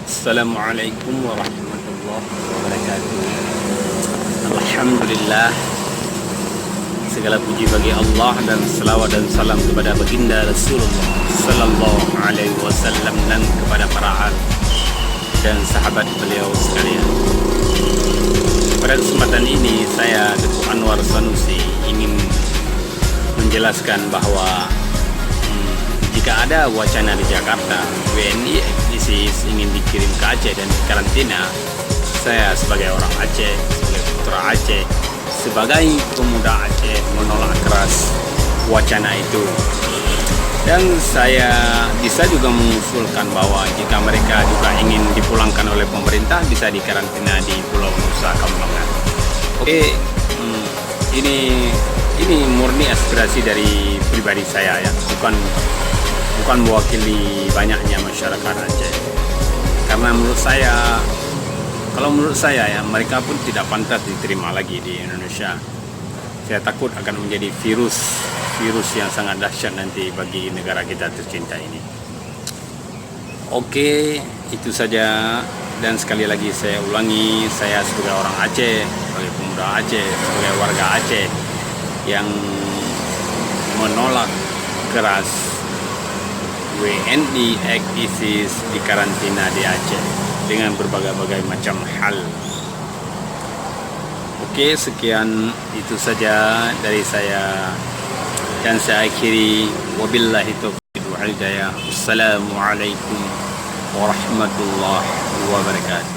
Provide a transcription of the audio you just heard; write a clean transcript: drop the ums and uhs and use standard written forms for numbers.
Assalamualaikum warahmatullahi wabarakatuh. Alhamdulillah, segala puji bagi Allah dan selawat dan salam kepada baginda Rasulullah Sallallahu Alaihi Wasallam dan kepada para ahli dan sahabat beliau sekalian. Pada kesempatan ini saya Datuk Anwar Sanusi ingin menjelaskan bahwa jika ada wacana di Jakarta WNI ISIS ingin dikirim ke Aceh dan karantina, saya sebagai orang Aceh, sebagai putra Aceh, sebagai pemuda Aceh menolak keras wacana itu. Dan saya bisa juga mengusulkan bahwa jika mereka juga ingin dipulangkan oleh pemerintah, bisa dikarantina di Pulau Nusa Kambangan. Oke, ini murni aspirasi dari pribadi saya ya, bukan mewakili banyaknya masyarakat Aceh. Karena menurut saya ya, mereka pun tidak pantas diterima lagi di Indonesia. Saya takut akan menjadi virus yang sangat dahsyat nanti bagi negara kita tercinta ini. Oke, itu saja. Dan sekali lagi saya ulangi, saya sebagai orang Aceh, sebagai pemuda Aceh, sebagai warga Aceh yang menolak keras WNI ISIS dikarantina di Aceh dengan berbagai-bagai macam hal. Oke, sekian itu saja dari saya dan saya akhiri, wabillahi taufiq wal hidayah. Wassalamualaikum warahmatullahi wabarakatuh.